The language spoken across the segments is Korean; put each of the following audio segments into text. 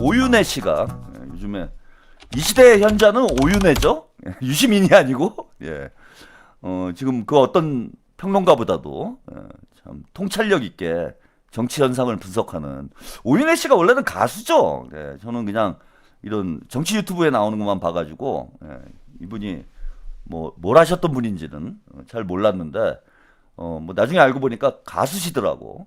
오윤혜 씨가 요즘에 이 시대의 현자는 오윤혜죠. 유시민이 아니고 지금 그 어떤 평론가보다도 참 통찰력 있게 정치 현상을 분석하는 오윤혜 씨가 원래는 가수죠. 저는 그냥 이런 정치 유튜브에 나오는 것만 봐가지고 이분이 뭘 하셨던 분인지는 잘 몰랐는데 뭐 나중에 알고 보니까 가수시더라고.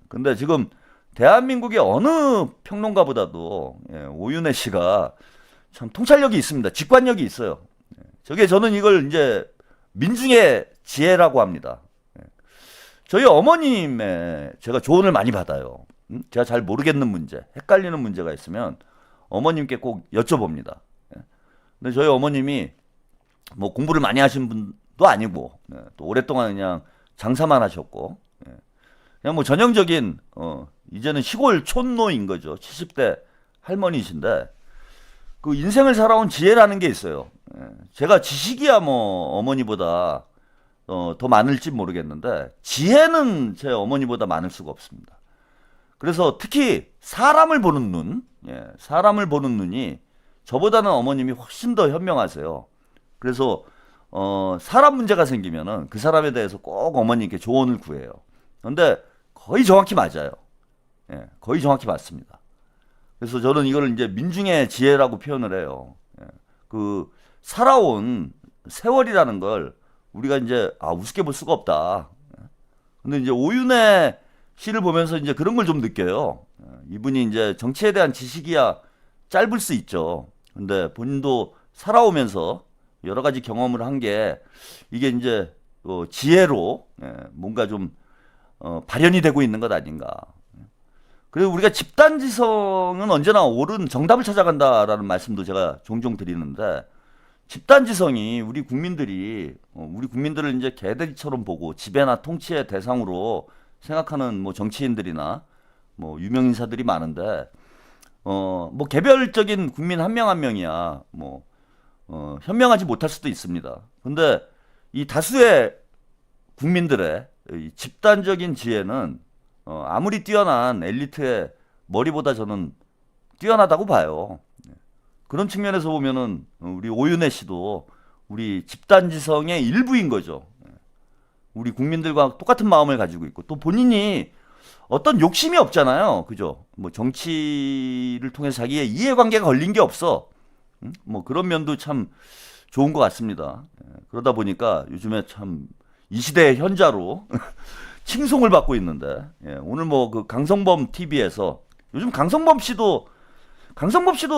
근데 지금 대한민국의 어느 평론가보다도 오윤혜 씨가 참 통찰력이 있습니다. 직관력이 있어요. 저는 이걸 이제 민중의 지혜라고 합니다. 저희 어머님의 제가 조언을 많이 받아요. 제가 잘 모르겠는 문제, 헷갈리는 문제가 있으면 어머님께 꼭 여쭤봅니다. 근데 저희 어머님이 뭐 공부를 많이 하신 분도 아니고 또 오랫동안 그냥 장사만 하셨고 그냥 뭐 전형적인 이제는 시골 촌노인 거죠. 70대 할머니이신데 그 인생을 살아온 지혜라는 게 있어요. 제가 지식이야 뭐 어머니보다 더 많을지 모르겠는데 지혜는 제 어머니보다 많을 수가 없습니다. 그래서 특히 사람을 보는 눈, 사람을 보는 눈이 저보다는 어머님이 훨씬 더 현명하세요. 그래서 사람 문제가 생기면은 그 사람에 대해서 꼭 어머님께 조언을 구해요. 그런데 거의 정확히 맞아요. 거의 정확히 맞습니다. 그래서 저는 이거를 이제 민중의 지혜라고 표현을 해요. 그 살아온 세월이라는 걸 우리가 이제 우습게 볼 수가 없다. 근데 이제 오윤혜 씨를 보면서 이제 그런 걸 좀 느껴요. 이분이 이제 정치에 대한 지식이야 짧을 수 있죠. 근데 본인도 살아오면서 여러 가지 경험을 한 게 이게 이제 지혜로 뭔가 좀 발현이 되고 있는 것 아닌가. 그리고 우리가 집단지성은 언제나 옳은 정답을 찾아간다라는 말씀도 제가 종종 드리는데 집단지성이 우리 국민들을 이제 개돼지처럼 보고 지배나 통치의 대상으로 생각하는 뭐 정치인들이나 뭐 유명인사들이 많은데 뭐 개별적인 국민 한 명 한 명이야 뭐 현명하지 못할 수도 있습니다. 근데 이 다수의 국민들의 이 집단적인 지혜는 아무리 뛰어난 엘리트의 머리보다 저는 뛰어나다고 봐요. 그런 측면에서 보면은 우리 오윤혜 씨도 우리 집단지성의 일부인 거죠. 우리 국민들과 똑같은 마음을 가지고 있고 또 본인이 어떤 욕심이 없잖아요. 그죠? 뭐 정치를 통해서 자기의 이해관계가 걸린 게 없어. 뭐 그런 면도 참 좋은 것 같습니다. 그러다 보니까 요즘에 참 이 시대의 현자로 칭송을 받고 있는데 오늘 뭐 그 강성범 TV에서 요즘 강성범 씨도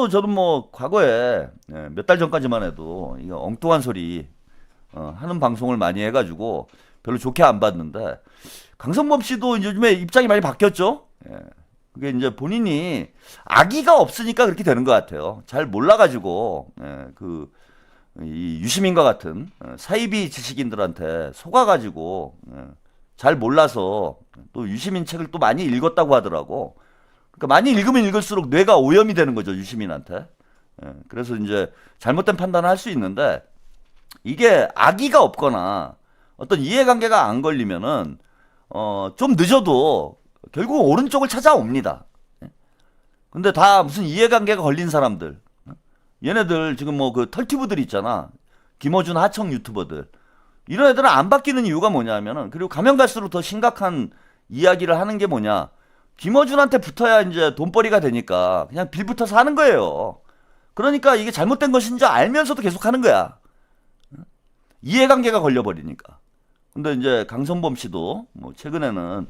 저는 뭐 과거에 몇 달 전까지만 해도 이거 엉뚱한 소리 하는 방송을 많이 해가지고 별로 좋게 안 봤는데 강성범 씨도 요즘에 입장이 많이 바뀌었죠. 그게 이제 본인이 아기가 없으니까 그렇게 되는 것 같아요. 잘 몰라가지고 이 유시민과 같은 사이비 지식인들한테 속아가지고 잘 몰라서 또 유시민 책을 또 많이 읽었다고 하더라고. 그러니까 많이 읽으면 읽을수록 뇌가 오염이 되는 거죠, 유시민한테. 그래서 이제 잘못된 판단을 할 수 있는데 이게 악의가 없거나 어떤 이해관계가 안 걸리면은 좀 늦어도 결국 오른쪽을 찾아옵니다. 근데 다 무슨 이해관계가 걸린 사람들. 얘네들 지금 뭐 그 털티브들 있잖아. 김어준 하청 유튜버들. 이런 애들은 안 바뀌는 이유가 뭐냐면은 그리고 가면 갈수록 더 심각한 이야기를 하는 게 뭐냐. 김어준한테 붙어야 이제 돈벌이가 되니까 그냥 빌붙어서 하는 거예요. 그러니까 이게 잘못된 것인지 알면서도 계속 하는 거야. 이해관계가 걸려버리니까. 근데 이제 강성범 씨도 뭐 최근에는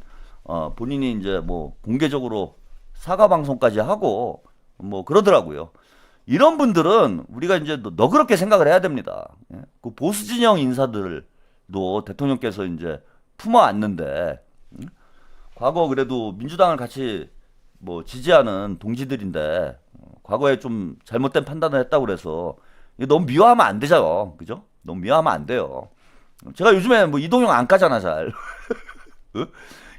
본인이 이제 뭐 공개적으로 사과 방송까지 하고 뭐 그러더라고요. 이런 분들은 우리가 이제 너그럽게 생각을 해야 됩니다. 그 보수 진영 인사들도 대통령께서 이제 품어 안는데 과거 그래도 민주당을 같이 뭐 지지하는 동지들인데 과거에 좀 잘못된 판단을 했다고 그래서 너무 미워하면 안 되죠. 그죠? 너무 미워하면 안 돼요. 제가 요즘에 뭐 이동형 안 까잖아, 잘.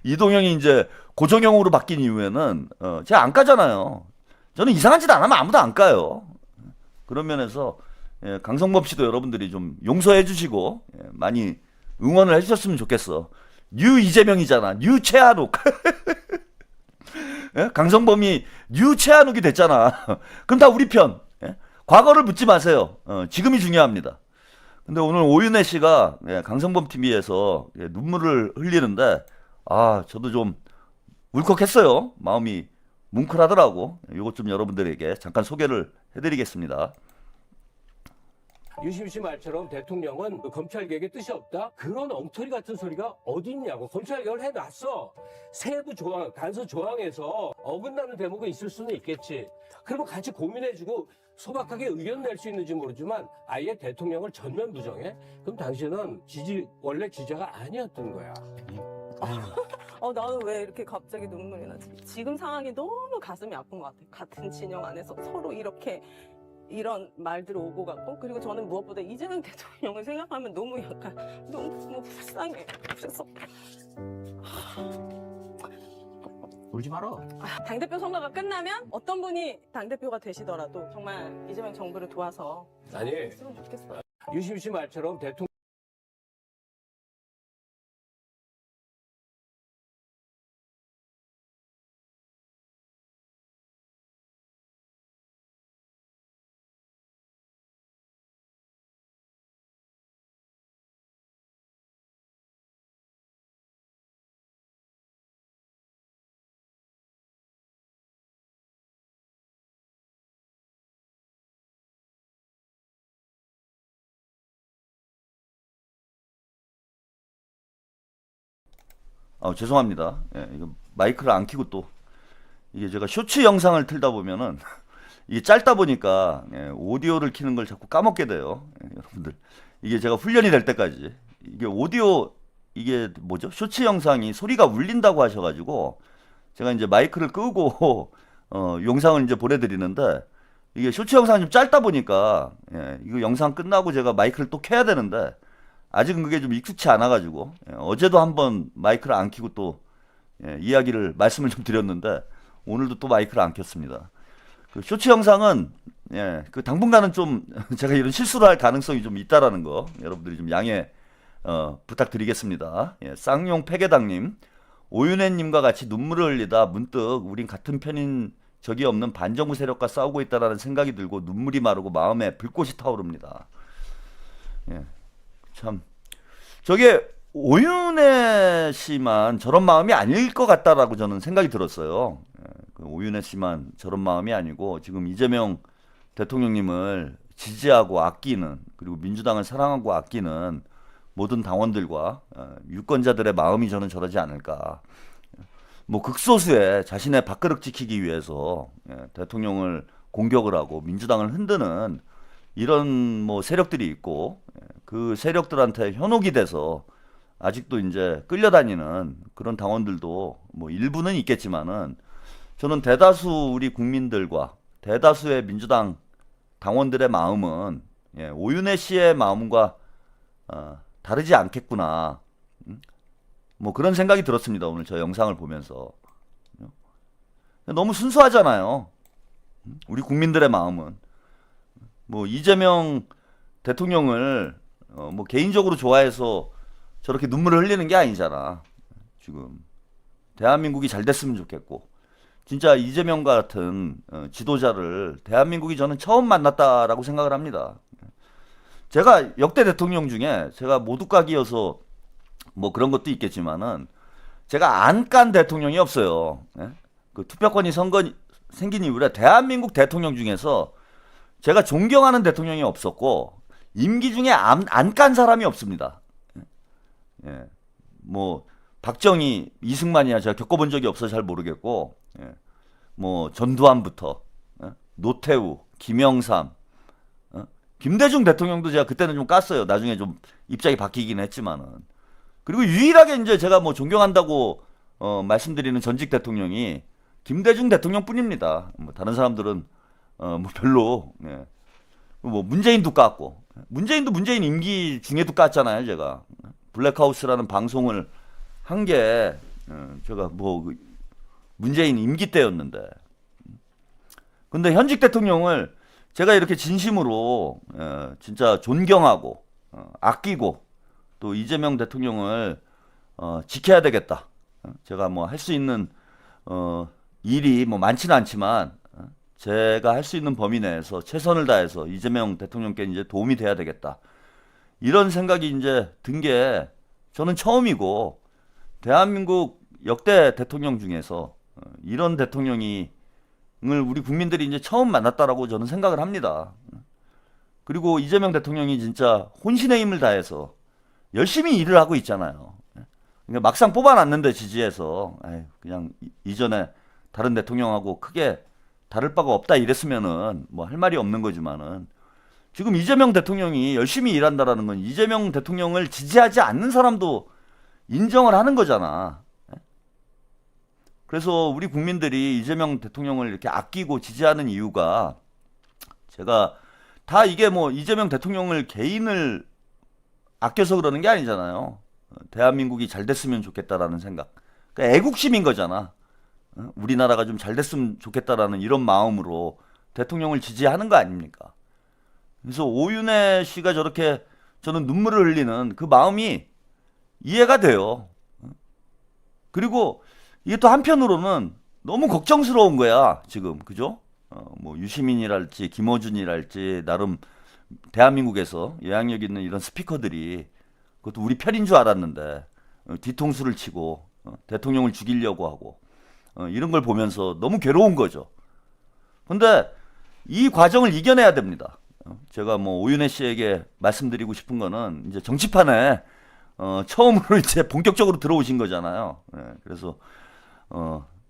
이동형이 이제 고정형으로 바뀐 이후에는 제가 안 까잖아요. 저는 이상한 짓 안 하면 아무도 안 까요. 그런 면에서 강성범 씨도 여러분들이 좀 용서해 주시고 많이 응원을 해주셨으면 좋겠어. 뉴 이재명이잖아. 뉴 최한욱. 예? 강성범이 뉴 최한욱이 됐잖아. 그럼 다 우리 편. 예? 과거를 묻지 마세요. 지금이 중요합니다. 근데 오늘 오윤혜 씨가 예, 강성범 TV에서 예, 눈물을 흘리는데 아 저도 좀 울컥했어요. 마음이 뭉클하더라고. 이것 좀 여러분들에게 잠깐 소개를 해드리겠습니다. 유심 씨 말처럼 대통령은 그 검찰개혁의 뜻이 없다? 그런 엉터리 같은 소리가 어디 있냐고. 검찰개혁을 해놨어. 세부 조항, 단서 조항에서 어긋나는 대목이 있을 수는 있겠지. 그러면 같이 고민해주고 소박하게 의견 낼 수 있는지 모르지만 아예 대통령을 전면 부정해? 그럼 당신은 원래 지지자가 아니었던 거야. 나는 왜 이렇게 갑자기 눈물이 나지? 지금 상황이 너무 가슴이 아픈 것 같아요. 같은 진영 안에서 서로 이렇게 이런 말들 오고 갔고, 그리고 저는 무엇보다 이재명 대통령을 생각하면 너무 약간 너무 불쌍해. 그래서 울지 마라. 당대표 선거가 끝나면 어떤 분이 당대표가 되시더라도 정말 이재명 정부를 도와서 아니. 했으면 좋겠어요. 유심 씨 말처럼 대통령 죄송합니다. 예, 이거 마이크를 안 켜고 또 이게 제가 쇼츠 영상을 틀다 보면은 이게 짧다 보니까 예, 오디오를 켜는 걸 자꾸 까먹게 돼요. 예, 여러분들 이게 제가 훈련이 될 때까지 이게 오디오 이게 뭐죠? 쇼츠 영상이 소리가 울린다고 하셔가지고 제가 이제 마이크를 끄고 영상을 이제 보내드리는데 이게 쇼츠 영상이 좀 짧다 보니까 예, 이거 영상 끝나고 제가 마이크를 또 켜야 되는데 아직은 그게 좀 익숙치 않아가지고 예, 어제도 한번 마이크를 안 켜고 또 예, 이야기를 말씀을 좀 드렸는데 오늘도 또 마이크를 안 켰습니다. 그 쇼츠 영상은 예, 그 당분간은 좀 제가 이런 실수를 할 가능성이 좀 있다라는 거 여러분들이 좀 양해 부탁드리겠습니다. 예, 쌍용 폐계당님 오윤혜님과 같이 눈물을 흘리다 문득 우린 같은 편인 적이 없는 반정부 세력과 싸우고 있다라는 생각이 들고 눈물이 마르고 마음에 불꽃이 타오릅니다. 예, 참 저게 오윤혜 씨만 저런 마음이 아닐 것 같다라고 저는 생각이 들었어요. 예, 그 오윤혜 씨만 저런 마음이 아니고 지금 이재명 대통령님을 지지하고 아끼는 그리고 민주당을 사랑하고 아끼는 모든 당원들과 유권자들의 마음이 저는 저러지 않을까. 뭐 극소수의 자신의 밥그릇 지키기 위해서 대통령을 공격을 하고 민주당을 흔드는 이런 뭐 세력들이 있고 그 세력들한테 현혹이 돼서 아직도 이제 끌려다니는 그런 당원들도 뭐 일부는 있겠지만은 저는 대다수 우리 국민들과 대다수의 민주당 당원들의 마음은 오윤혜 씨의 마음과 다르지 않겠구나. 뭐 그런 생각이 들었습니다. 오늘 저 영상을 보면서. 너무 순수하잖아요. 우리 국민들의 마음은. 뭐 이재명 대통령을 뭐 개인적으로 좋아해서 저렇게 눈물을 흘리는 게 아니잖아. 지금 대한민국이 잘 됐으면 좋겠고 진짜 이재명 같은 지도자를 대한민국이 저는 처음 만났다라고 생각을 합니다. 제가 역대 대통령 중에 제가 모두각이어서 뭐 그런 것도 있겠지만은 제가 안 깐 대통령이 없어요. 예? 그 투표권이 생긴 이후에 대한민국 대통령 중에서 제가 존경하는 대통령이 없었고 임기 중에 안 깐 사람이 없습니다. 예. 뭐 박정희, 이승만이야 제가 겪어본 적이 없어서 잘 모르겠고 예. 뭐 전두환부터 예? 노태우, 김영삼, 김대중 대통령도 제가 그때는 좀 깠어요. 나중에 좀 입장이 바뀌긴 했지만은. 그리고 유일하게 이제 제가 뭐 존경한다고 말씀드리는 전직 대통령이 김대중 대통령뿐입니다. 뭐 다른 사람들은 뭐 별로 예. 뭐 문재인도 깠고 문재인도 문재인 임기 중에도 깠잖아요. 제가 블랙하우스라는 방송을 한 게 제가 뭐 문재인 임기 때였는데. 근데 현직 대통령을 제가 이렇게 진심으로 진짜 존경하고 아끼고 또 이재명 대통령을 지켜야 되겠다. 제가 뭐 할 수 있는 일이 뭐 많지는 않지만 제가 할 수 있는 범위 내에서 최선을 다해서 이재명 대통령께 이제 도움이 돼야 되겠다. 이런 생각이 이제 든 게 저는 처음이고 대한민국 역대 대통령 중에서 이런 대통령이 을 우리 국민들이 이제 처음 만났다라고 저는 생각을 합니다. 그리고 이재명 대통령이 진짜 혼신의 힘을 다해서 열심히 일을 하고 있잖아요. 그러니까 막상 뽑아놨는데 지지해서 그냥 이전에 다른 대통령하고 크게 다를 바가 없다 이랬으면은 뭐 할 말이 없는 거지만은 지금 이재명 대통령이 열심히 일한다라는 건 이재명 대통령을 지지하지 않는 사람도 인정을 하는 거잖아. 그래서 우리 국민들이 이재명 대통령을 이렇게 아끼고 지지하는 이유가 제가 다 이게 뭐 이재명 대통령을 개인을 아껴서 그러는 게 아니잖아요. 대한민국이 잘 됐으면 좋겠다라는 생각. 그러니까 애국심인 거잖아. 우리나라가 좀 잘 됐으면 좋겠다라는 이런 마음으로 대통령을 지지하는 거 아닙니까? 그래서 오윤혜 씨가 저렇게 저는 눈물을 흘리는 그 마음이 이해가 돼요. 그리고 이게 또 한편으로는 너무 걱정스러운 거야, 지금. 그죠? 뭐 유시민이랄지 김어준이랄지 나름 대한민국에서 영향력 있는 이런 스피커들이 그것도 우리 편인 줄 알았는데 뒤통수를 치고 대통령을 죽이려고 하고 이런 걸 보면서 너무 괴로운 거죠. 근데 이 과정을 이겨내야 됩니다. 제가 뭐 오윤혜 씨에게 말씀드리고 싶은 거는 이제 정치판에 처음으로 이제 본격적으로 들어오신 거잖아요. 그래서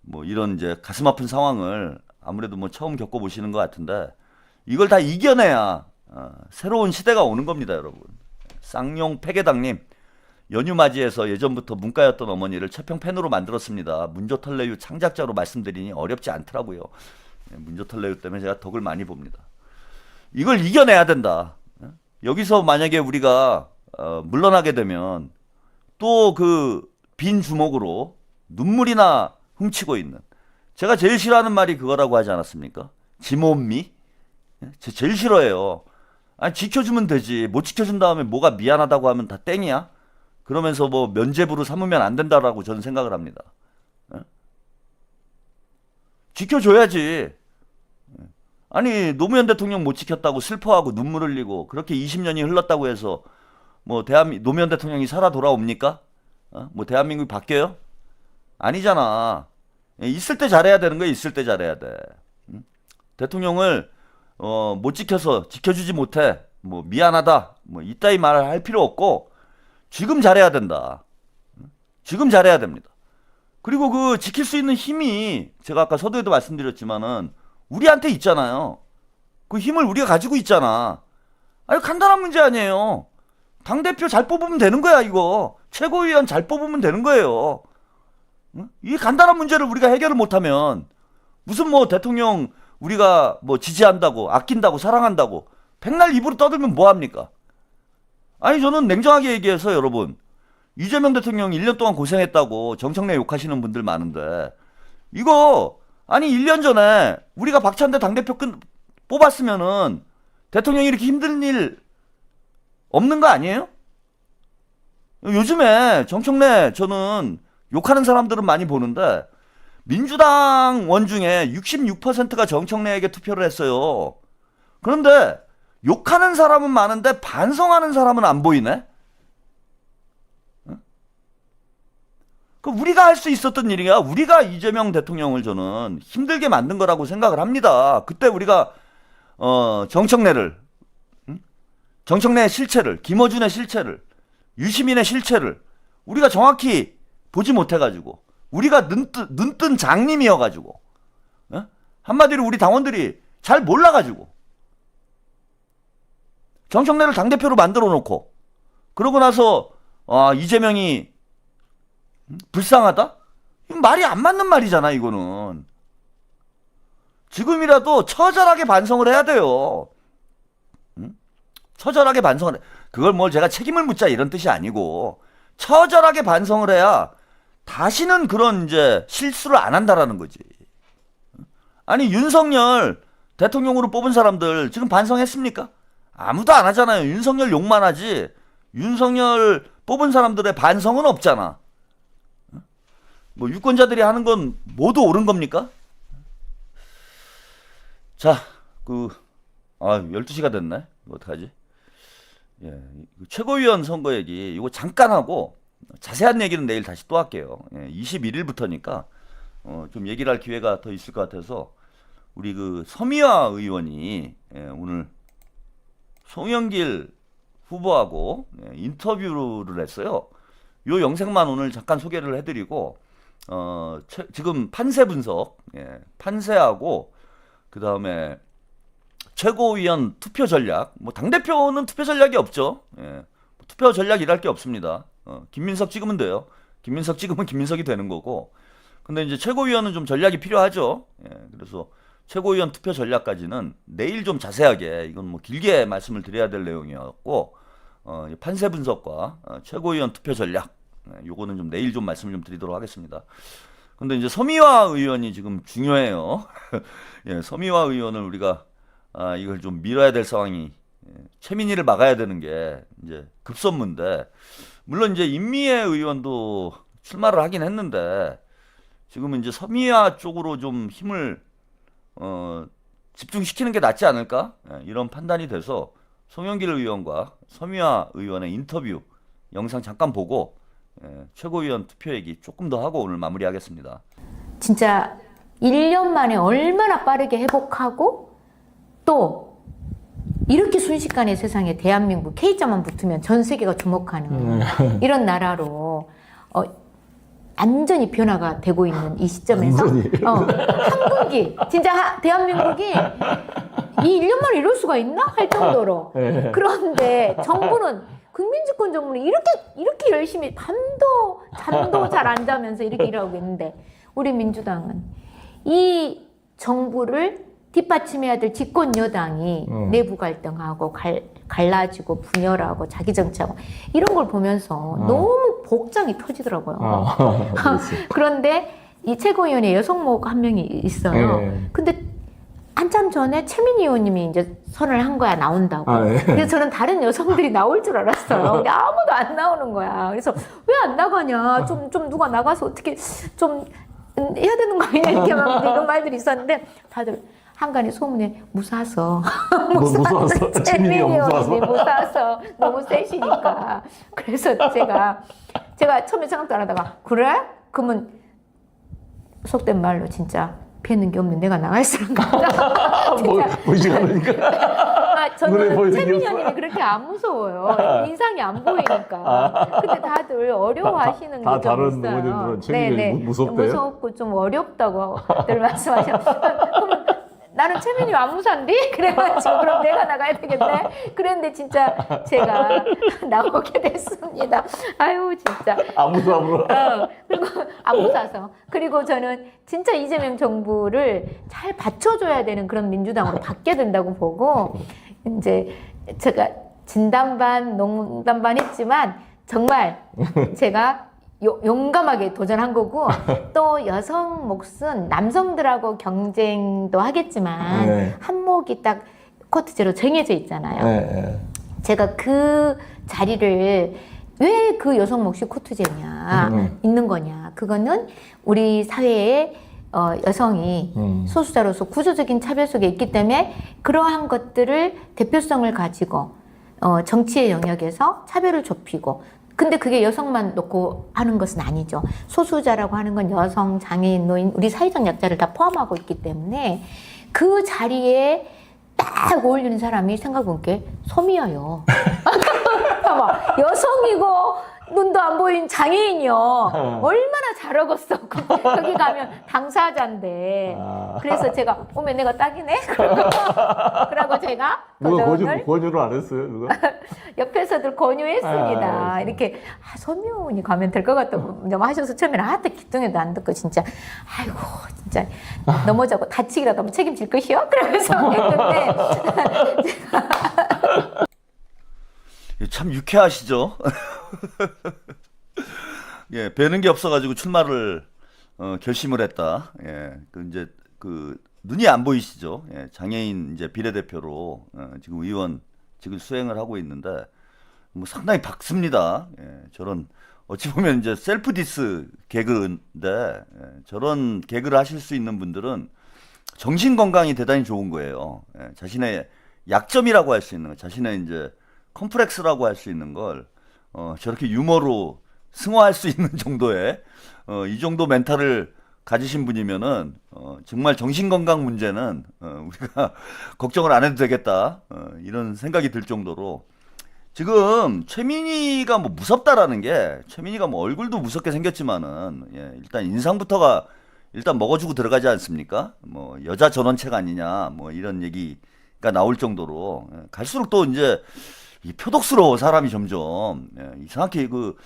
뭐 이런 이제 가슴 아픈 상황을 아무래도 뭐 처음 겪어보시는 것 같은데 이걸 다 이겨내야 새로운 시대가 오는 겁니다, 여러분. 쌍용 폐계당님, 연휴 맞이해서 예전부터 문과였던 어머니를 채평 팬으로 만들었습니다. 문조털레유 창작자로 말씀드리니 어렵지 않더라고요. 문조털레유 때문에 제가 덕을 많이 봅니다. 이걸 이겨내야 된다. 여기서 만약에 우리가 물러나게 되면 또 그 빈 주먹으로 눈물이나 훔치고 있는, 제가 제일 싫어하는 말이 그거라고 하지 않았습니까? 지몬미? 제일 싫어해요. 아니, 지켜주면 되지. 못 지켜준 다음에 뭐가 미안하다고 하면 다 땡이야? 그러면서 뭐 면죄부로 삼으면 안 된다라고 저는 생각을 합니다. 지켜줘야지. 아니, 노무현 대통령 못 지켰다고 슬퍼하고 눈물 흘리고 그렇게 20년이 흘렀다고 해서 뭐 노무현 대통령이 살아 돌아옵니까? 뭐 대한민국이 바뀌어요? 아니잖아. 있을 때 잘해야 되는 거야. 있을 때 잘해야 돼. 대통령을 못 지켜서 지켜주지 못해. 뭐 미안하다. 뭐 이따위 말을 할 필요 없고 지금 잘해야 된다. 지금 잘해야 됩니다. 그리고 그 지킬 수 있는 힘이 제가 아까 서두에도 말씀드렸지만은 우리한테 있잖아요. 그 힘을 우리가 가지고 있잖아. 아니, 간단한 문제 아니에요. 당대표 잘 뽑으면 되는 거야, 이거. 최고위원 잘 뽑으면 되는 거예요. 이 간단한 문제를 우리가 해결을 못하면 무슨 뭐 대통령 우리가 뭐 지지한다고 아낀다고 사랑한다고 백날 입으로 떠들면 뭐합니까? 아니, 저는 냉정하게 얘기해서 여러분, 이재명 대통령 1년 동안 고생했다고 정청래 욕하시는 분들 많은데 이거 아니 1년 전에 우리가 박찬대 당대표 뽑았으면은 대통령이 이렇게 힘든 일 없는 거 아니에요? 요즘에 정청래 저는 욕하는 사람들은 많이 보는데 민주당 원 중에 66%가 정청래에게 투표를 했어요. 그런데 욕하는 사람은 많은데 반성하는 사람은 안 보이네? 그 우리가 할 수 있었던 일이야. 우리가 이재명 대통령을 저는 힘들게 만든 거라고 생각을 합니다. 그때 우리가 정청래의 실체를, 김어준의 실체를, 유시민의 실체를 우리가 정확히 보지 못해가지고 우리가 눈뜬 장님이어가지고 한마디로 우리 당원들이 잘 몰라가지고 정청래를 당대표로 만들어 놓고 그러고 나서 이재명이 불쌍하다? 이건 말이 안 맞는 말이잖아. 이거는 지금이라도 처절하게 반성을 해야 돼요. 처절하게 반성을 해. 그걸 뭘 제가 책임을 묻자 이런 뜻이 아니고 처절하게 반성을 해야 다시는 그런 이제 실수를 안 한다라는 거지. 아니, 윤석열 대통령으로 뽑은 사람들 지금 반성했습니까? 아무도 안 하잖아요. 윤석열 욕만 하지 윤석열 뽑은 사람들의 반성은 없잖아. 뭐 유권자들이 하는 건 모두 옳은 겁니까? 자, 12시가 됐네. 이거 어떡하지? 예, 최고위원 선거 얘기 이거 잠깐 하고 자세한 얘기는 내일 다시 또 할게요. 예, 21일부터니까 좀 얘기를 할 기회가 더 있을 것 같아서 우리 그 서미화 의원이 오늘 송영길 후보하고 인터뷰를 했어요. 요 영상만 오늘 잠깐 소개를 해드리고 지금 판세 분석, 판세하고 그 다음에 최고위원 투표 전략, 뭐 당대표는 투표 전략이 없죠. 투표 전략 일할 게 없습니다. 김민석 찍으면 돼요. 김민석 찍으면 김민석이 되는 거고. 근데 이제 최고위원은 좀 전략이 필요하죠. 그래서 최고위원 투표 전략까지는 내일 좀 자세하게, 이건 뭐 길게 말씀을 드려야 될 내용이었고, 판세 분석과 최고위원 투표 전략, 요거는 좀 내일 좀 말씀을 좀 드리도록 하겠습니다. 근데 이제 서미화 의원이 지금 중요해요. 예, 서미화 의원을 우리가 이걸 좀 밀어야 될 상황이, 최민희를 막아야 되는 게 이제 급선무인데, 물론 이제 임미애 의원도 출마를 하긴 했는데 지금은 이제 서미화 쪽으로 좀 힘을 집중시키는 게 낫지 않을까? 이런 판단이 돼서 송영길 의원과 서미화 의원의 인터뷰 영상 잠깐 보고 최고위원 투표 얘기 조금 더 하고 오늘 마무리하겠습니다. 진짜 1년 만에 얼마나 빠르게 회복하고 또 이렇게 순식간에 세상에 대한민국 K자만 붙으면 전 세계가 주목하는 이런 나라로 완전히 변화가 되고 있는 이 시점에서 한국이 진짜 대한민국이 이 1년 만에 이럴 수가 있나? 할 정도로 그런데 정부는 국민주권 정부는 이렇게 열심히 잠도 잘 안 자면서 이렇게 일하고 있는데 우리 민주당은 이 정부를 뒷받침해야 될 집권 여당이 내부 갈등하고 갈라지고 분열하고 자기 정치하고 이런 걸 보면서 너무 복장이 터지더라고요. 그런데 이 최고위원회 여성목 한 명이 있어요. 근데 한참 전에 최민희 의원님이 이제 선언을 한 거야, 나온다고. 그래서 저는 다른 여성들이 나올 줄 알았어요. 근데 아무도 안 나오는 거야. 그래서 왜 안 나가냐? 좀 누가 나가서 어떻게 좀 해야 되는 거 아니냐? 이렇게 막 이런 말들이 있었는데 다들 한간에 소문에 무사서 최민희 의원님이 무사서 너무 세시니까. 그래서 제가 처음에 생각도 안 하다가 그래? 그러면 속된 말로 진짜 뵈는 게 없는 내가 나가 있으란가. 보이지 않으니까. 저는 최민희 언님이 그렇게 안 무서워요. 인상이 안 보이니까. 근데 다들 어려워하시는 게 좀 있어요. 다른 의원님들은 최민희 무섭대요? 무섭고 좀 어렵다고 늘 말씀하셔. 그러면 나는 최민희 안 무서운데? 그래가지고 그럼 내가 나가야 되겠네? 그랬는데 진짜 제가 나오게 됐습니다. 아유 진짜. 안 무서워. 그리고 안 무서워서. 그리고 저는 진짜 이재명 정부를 잘 받쳐줘야 되는 그런 민주당으로 바뀌어야 된다고 보고 이제 제가 진담반 농담반 했지만 정말 제가 용감하게 도전한 거고 또 여성 몫은 남성들하고 경쟁도 하겠지만 한몫이 딱 코트제로 정해져 있잖아요. 제가 그 자리를 왜 그 여성 몫이 코트제냐 있는 거냐, 그거는 우리 사회에 여성이 소수자로서 구조적인 차별 속에 있기 때문에 그러한 것들을 대표성을 가지고 정치의 영역에서 차별을 좁히고, 근데 그게 여성만 놓고 하는 것은 아니죠. 소수자라고 하는 건 여성, 장애인, 노인, 우리 사회적 약자를 다 포함하고 있기 때문에 그 자리에 딱 어울리는 사람이 생각해보니까 소미야요. 봐봐, 여성이고 눈도 안 보이는 장애인이요. 얼마나 잘하겠어. 거기 가면 당사자인데. 그래서 제가 어머 내가 딱이네. 그러고 제가 누가 도전을 권유를 안 했어요? 누가? 옆에서들 권유했습니다. 이렇게 소미언이 가면 될 것 같다고 하셔서 처음에는 기뚱해도 안 듣고 진짜 아이고 진짜 넘어져고 다치기라도 하면 책임질 것이요? 그러면서 했는데 참 유쾌하시죠? 예, 뵈는 게 없어가지고 출마를 결심을 했다. 예, 이제 눈이 안 보이시죠? 예, 장애인 이제 비례대표로 지금 의원 지금 수행을 하고 있는데 뭐 상당히 밝습니다. 예, 저런 어찌 보면 이제 셀프 디스 개그인데 저런 개그를 하실 수 있는 분들은 정신 건강이 대단히 좋은 거예요. 예, 자신의 약점이라고 할 수 있는 거, 자신의 이제 컴플렉스라고 할 수 있는 걸 저렇게 유머로 승화할 수 있는 정도의 이 정도 멘탈을 가지신 분이면은 정말 정신 건강 문제는 우리가 걱정을 안 해도 되겠다 이런 생각이 들 정도로 지금 최민희가 뭐 무섭다라는 게 최민희가 뭐 얼굴도 무섭게 생겼지만은 예, 일단 인상부터가 일단 먹어주고 들어가지 않습니까? 뭐 여자 전원책 아니냐 뭐 이런 얘기가 나올 정도로 예, 갈수록 또 이제 이 표독스러워 사람이 점점 예, 이상하게 그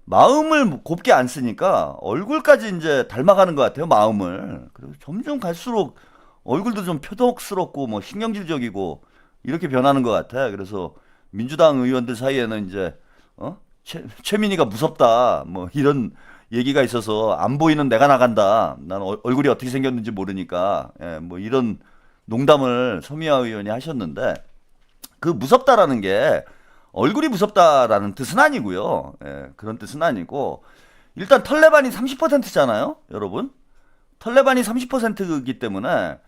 마음을 곱게 안 쓰니까 얼굴까지 이제 닮아가는 것 같아요 마음을. 그리고 점점 갈수록 얼굴도 좀 표독스럽고 뭐 신경질적이고 이렇게 변하는 것 같아. 그래서 민주당 의원들 사이에는 이제 최민희가 무섭다 뭐 이런 얘기가 있어서 안 보이는 내가 나간다. 난 얼굴이 어떻게 생겼는지 모르니까 예, 뭐 이런 농담을 서미화 의원이 하셨는데 그 무섭다라는 게 얼굴이 무섭다라는 뜻은 아니고요. 예, 그런 뜻은 아니고 일단 털레반이 30%잖아요, 여러분. 털레반이 30%이기 때문에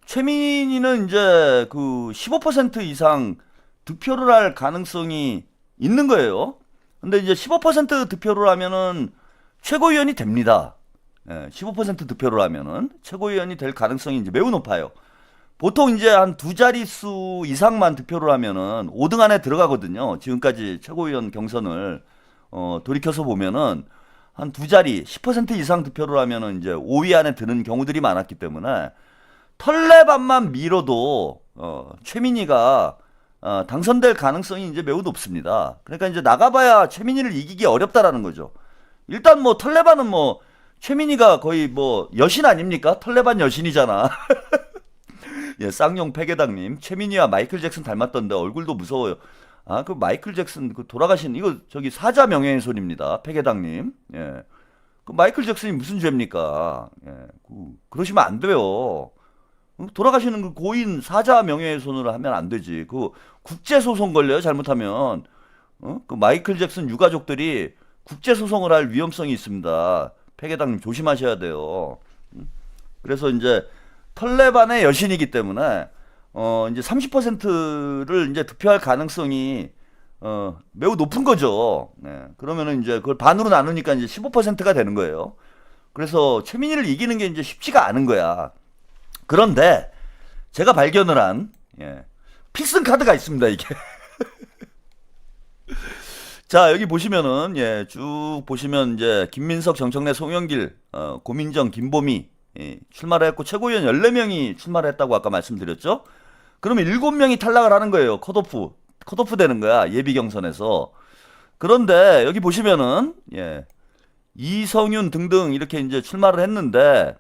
최민희는 이제 그 15% 이상 득표를 할 가능성이 있는 거예요. 근데 이제 15% 득표를 하면은 최고위원이 됩니다. 예, 15% 득표를 하면은 최고위원이 될 가능성이 이제 매우 높아요. 보통 이제 한 두 자릿수 이상만 득표를 하면은 5등 안에 들어가거든요. 지금까지 최고위원 경선을 돌이켜서 보면은 한 두 자리 10% 이상 득표를 하면은 이제 5위 안에 드는 경우들이 많았기 때문에 털레반만 밀어도 최민희가 당선될 가능성이 이제 매우 높습니다. 그러니까 이제 나가봐야 최민희를 이기기 어렵다라는 거죠. 일단 뭐 털레반은 뭐 최민희가 거의 뭐 여신 아닙니까? 털레반 여신이잖아. 예, 쌍용 패계당님, 최민희와 마이클 잭슨 닮았던데 얼굴도 무서워요. 아, 그 마이클 잭슨 그 돌아가신 이거 저기 사자 명예훼손입니다. 패계당님. 예, 그 마이클 잭슨이 무슨 죄입니까? 예, 그러시면 안 돼요. 돌아가시는 그 고인 사자 명예훼손을 하면 안 되지. 그 국제 소송 걸려요. 잘못하면. 그 마이클 잭슨 유가족들이 국제 소송을 할 위험성이 있습니다. 패계당님 조심하셔야 돼요. 그래서 이제 털레반의 여신이기 때문에 이제 30%를 이제 득표할 가능성이 매우 높은 거죠. 네. 그러면은 이제 그걸 반으로 나누니까 이제 15%가 되는 거예요. 그래서 최민희를 이기는 게 이제 쉽지가 않은 거야. 그런데 제가 발견을 한 필승 카드가 있습니다. 이게. 자, 여기 보시면은 쭉 보시면 이제 김민석, 정청래, 송영길, 고민정, 김보미 출마를 했고 최고위원 14명이 출마를 했다고 아까 말씀드렸죠. 그러면 7명이 탈락을 하는 거예요. 컷오프 되는 거야. 예비 경선에서. 그런데 여기 보시면은 이성윤 등등 이렇게 이제 출마를 했는데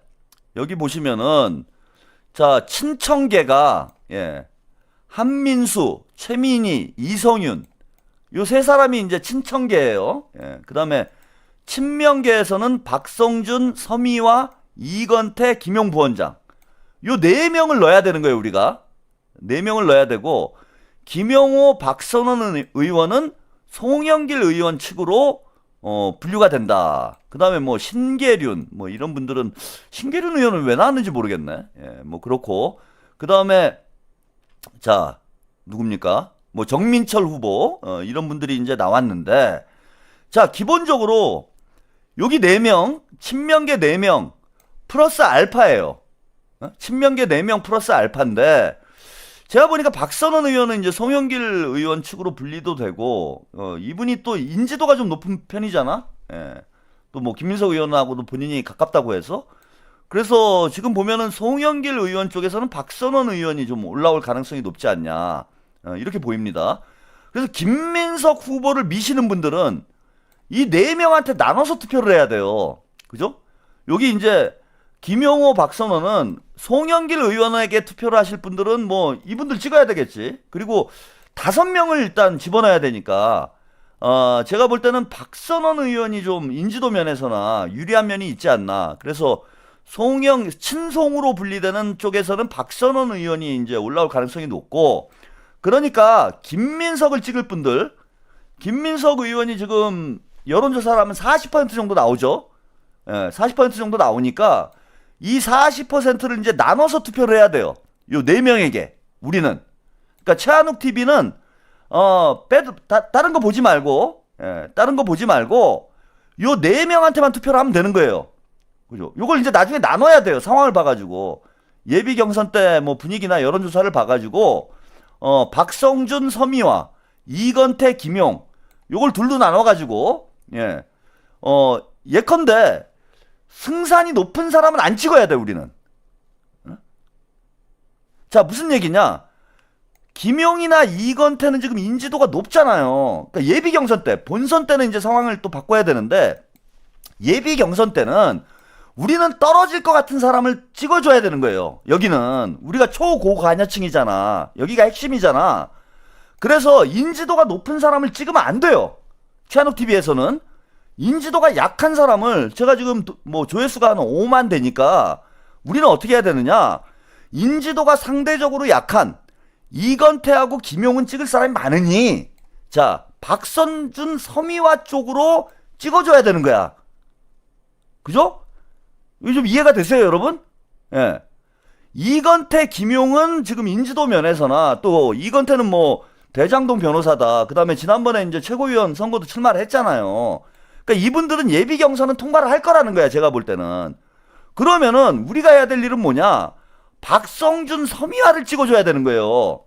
여기 보시면은 자, 친청계가 한민수, 최민희, 이성윤 요 세 사람이 이제 친청계예요. 그다음에 친명계에서는 박성준, 서미화, 이건태, 김용 부원장 요 4명을 넣어야 되는 거예요. 우리가 4명을 넣어야 되고 김용호, 박선원 의원은 송영길 의원 측으로 분류가 된다. 그 다음에 뭐 신계륜 뭐 이런 분들은 신계륜 의원은 왜 나왔는지 모르겠네. 뭐 그렇고 그 다음에 자 누굽니까? 뭐 정민철 후보 이런 분들이 이제 나왔는데 자 기본적으로 여기 4명 친명계 4명 플러스 알파예요. 친명계 4명 플러스 알파인데 제가 보니까 박선원 의원은 이제 송영길 의원 측으로 분리도 되고 이분이 또 인지도가 좀 높은 편이잖아. 또 뭐 김민석 의원하고도 본인이 가깝다고 해서 그래서 지금 보면은 송영길 의원 쪽에서는 박선원 의원이 좀 올라올 가능성이 높지 않냐 이렇게 보입니다. 그래서 김민석 후보를 미시는 분들은 이 4명한테 나눠서 투표를 해야 돼요. 그죠? 여기 이제 김용호, 박선원은 송영길 의원에게 투표를 하실 분들은 뭐 이분들 찍어야 되겠지. 그리고 5명을 일단 집어넣어야 되니까 제가 볼 때는 박선원 의원이 좀 인지도 면에서나 유리한 면이 있지 않나. 그래서 친송으로 분리되는 쪽에서는 박선원 의원이 이제 올라올 가능성이 높고 그러니까 김민석을 찍을 분들 김민석 의원이 지금 여론조사를 하면 40% 정도 나오죠. 40% 정도 나오니까 이 40%를 이제 나눠서 투표를 해야 돼요. 요 4명에게 우리는. 그러니까 최한욱 TV는 다른 거 보지 말고, 다른 거 보지 말고 요 4명한테만 투표를 하면 되는 거예요. 그죠? 요걸 이제 나중에 나눠야 돼요. 상황을 봐가지고. 예비 경선 때 뭐 분위기나 여론조사를 봐가지고, 박성준, 서미화, 이건태, 김용, 요걸 둘로 나눠가지고, 예컨대, 승산이 높은 사람은 안 찍어야 돼, 우리는. 자, 무슨 얘기냐? 김용이나 이건태는 지금 인지도가 높잖아요. 그러니까 예비 경선 때, 본선 때는 이제 상황을 또 바꿔야 되는데, 예비 경선 때는 우리는 떨어질 것 같은 사람을 찍어줘야 되는 거예요. 여기는 우리가 초고관여층이잖아. 여기가 핵심이잖아. 그래서 인지도가 높은 사람을 찍으면 안 돼요. 최한욱 TV에서는 인지도가 약한 사람을, 제가 지금 뭐 조회수가 한 5만 되니까 우리는 어떻게 해야 되느냐? 인지도가 상대적으로 약한 이건태하고 김용은 찍을 사람이 많으니, 자, 박선준, 서미화 쪽으로 찍어줘야 되는 거야. 그죠? 이거 좀 이해가 되세요, 여러분? 예. 이건태, 김용은 지금 인지도 면에서나, 또 이건태는 뭐 대장동 변호사다. 그 다음에 지난번에 이제 최고위원 선거도 출마를 했잖아요. 그러니까 이분들은 예비 경선은 통과를 할 거라는 거야, 제가 볼 때는. 그러면은 우리가 해야 될 일은 뭐냐? 박성준, 서미화를 찍어줘야 되는 거예요.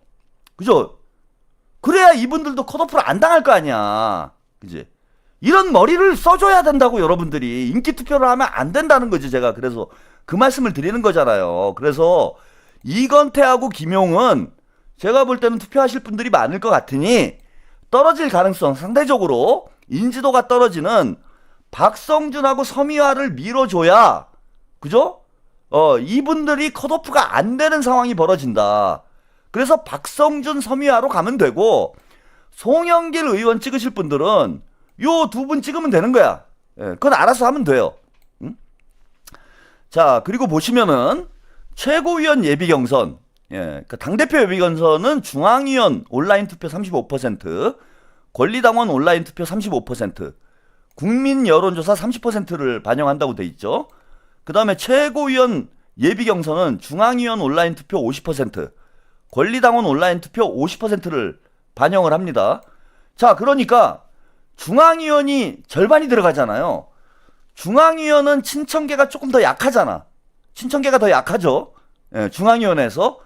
그죠? 그래야 이분들도 컷오프를 안 당할 거 아니야. 그지? 이런 머리를 써줘야 된다고, 여러분들이. 인기 투표를 하면 안 된다는 거지, 제가. 그래서 그 말씀을 드리는 거잖아요. 그래서 이건태하고 김용은 제가 볼 때는 투표하실 분들이 많을 것 같으니, 떨어질 가능성, 상대적으로 인지도가 떨어지는 박성준하고 서미화를 밀어줘야, 그죠? 이분들이 컷오프가 안 되는 상황이 벌어진다. 그래서 박성준, 서미화로 가면 되고, 송영길 의원 찍으실 분들은 요 2분 찍으면 되는 거야. 그건 알아서 하면 돼요. 응? 자, 그리고 보시면은 최고위원 예비 경선, 그 당대표 예비 경선은 중앙위원 온라인 투표 35%, 권리당원 온라인 투표 35%, 국민 여론조사 30%를 반영한다고 돼 있죠. 그 다음에 최고위원 예비 경선은 중앙위원 온라인 투표 50%, 권리당원 온라인 투표 50%를 반영을 합니다. 자, 그러니까 중앙위원이 절반이 들어가잖아요. 중앙위원은 친청계가 조금 더 약하잖아. 친청계가 더 약하죠. 중앙위원회에서.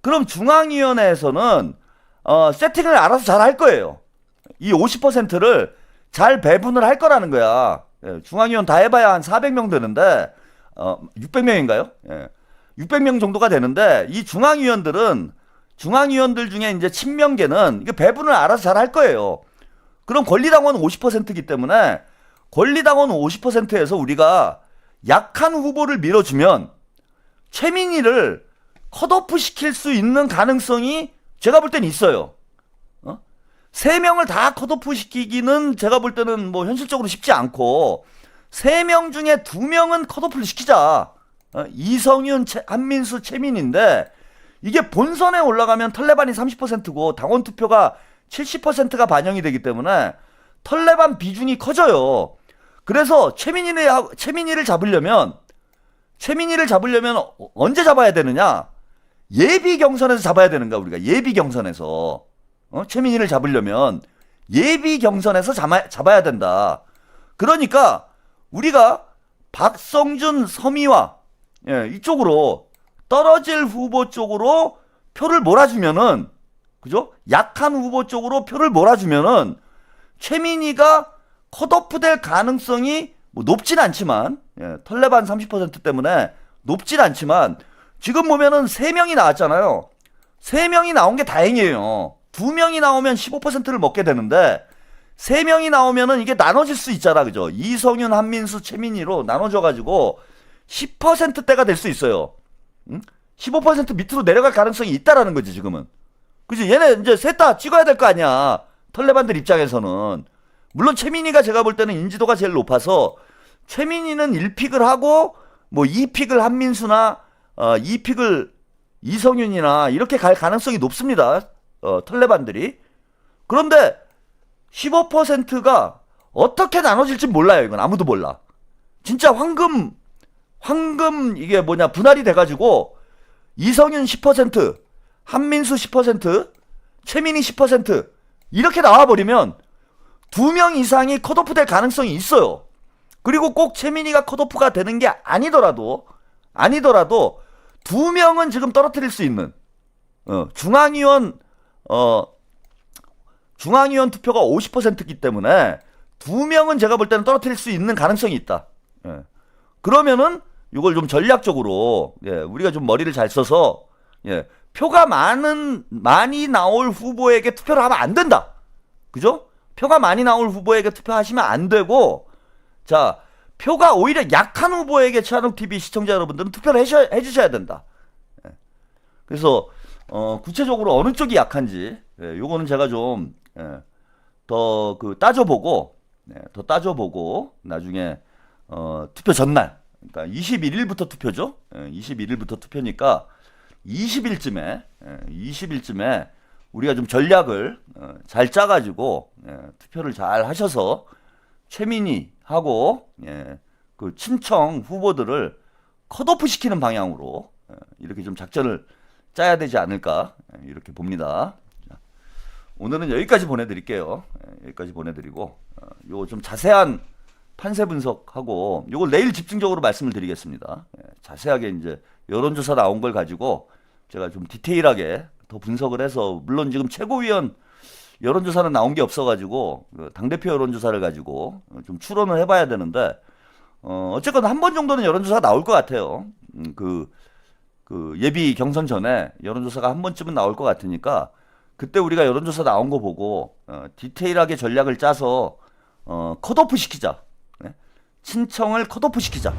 그럼 중앙위원회에서는 세팅을 알아서 잘 할 거예요. 이 50%를 잘 배분을 할 거라는 거야. 중앙위원 다 해봐야 한 400명 되는데, 600명인가요? 600명 정도가 되는데, 이 중앙위원들 중에 이제 친명계는 이게 배분을 알아서 잘 할 거예요. 그럼 권리당원은 50%이기 때문에 권리당원 50%에서 우리가 약한 후보를 밀어주면 최민희를 컷오프 시킬 수 있는 가능성이 제가 볼 때는 있어요. 3명을 다 컷오프 시키기는 제가 볼 때는 뭐 현실적으로 쉽지 않고, 3명 중에 2명은 컷오프를 시키자. 이성윤, 한민수, 최민희인데, 이게 본선에 올라가면 털레반이 30%고 당원 투표가 70%가 반영이 되기 때문에 털레반 비중이 커져요. 그래서 최민희를 잡으려면 언제 잡아야 되느냐? 예비 경선에서 잡아야 되는 거야, 우리가. 예비 경선에서. 최민희를 잡으려면 예비 경선에서 잡아야 된다. 그러니까 우리가 박성준, 서미화 이쪽으로, 떨어질 후보 쪽으로 표를 몰아주면은, 그죠? 약한 후보 쪽으로 표를 몰아주면은 최민희가 컷오프 될 가능성이 뭐 높진 않지만, 털레반 30% 때문에 높진 않지만, 지금 보면은 3명이 나왔잖아요. 3명이 나온 게 다행이에요. 2명이 나오면 15%를 먹게 되는데, 3명이 나오면은 이게 나눠질 수 있잖아, 그죠? 이성윤, 한민수, 최민희로 나눠져가지고 10%대가 될 수 있어요. 15% 밑으로 내려갈 가능성이 있다라는 거지, 지금은. 그지? 얘네 이제 셋 다 찍어야 될 거 아니야. 털레반들 입장에서는. 물론 최민희가 제가 볼 때는 인지도가 제일 높아서, 최민희는 1픽을 하고, 뭐 2픽을 한민수나, 2픽을 이성윤이나 이렇게 갈 가능성이 높습니다. 털레반들이. 그런데 15%가 어떻게 나눠질지 몰라요. 이건 아무도 몰라. 진짜 황금 황금 이게 뭐냐 분할이 돼가지고 이성윤 10%, 한민수 10%, 최민희 10% 이렇게 나와버리면 2명 이상이 컷오프 될 가능성이 있어요. 그리고 꼭 최민희가 컷오프가 되는 게 아니더라도 2명은 지금 떨어뜨릴 수 있는 중앙위원 투표가 50%이기 때문에 2명은 제가 볼 때는 떨어뜨릴 수 있는 가능성이 있다. 예. 그러면은 이걸 좀 전략적으로 우리가 좀 머리를 잘 써서 표가 많이 나올 후보에게 투표를 하면 안 된다. 그죠? 표가 많이 나올 후보에게 투표하시면 안 되고, 자, 표가 오히려 약한 후보에게 최한욱TV 시청자 여러분들은 투표를 해주셔야 된다. 그래서 구체적으로 어느 쪽이 약한지 요거는 제가 좀 더 따져보고 나중에 투표 전날, 그러니까 21일부터 투표죠. 21일부터 투표니까 20일쯤에 우리가 좀 전략을 잘 짜가지고 투표를 잘 하셔서 최민희하고 그 친청 후보들을 컷오프 시키는 방향으로 이렇게 좀 작전을 짜야 되지 않을까 이렇게 봅니다. 자, 오늘은 여기까지 보내드릴게요. 여기까지 보내드리고 요거 좀 자세한 판세 분석하고 요걸 내일 집중적으로 말씀을 드리겠습니다. 자세하게 이제 여론조사 나온 걸 가지고 제가 좀 디테일하게 더 분석을 해서, 물론 지금 최고위원 여론조사는 나온 게 없어가지고 당대표 여론조사를 가지고 좀 추론을 해봐야 되는데 어쨌건 한 번 정도는 여론조사가 나올 것 같아요. 그 예비 경선 전에 여론조사가 한 번쯤은 나올 것 같으니까 그때 우리가 여론조사 나온 거 보고 디테일하게 전략을 짜서 컷오프 시키자. 친청을 컷오프 시키자.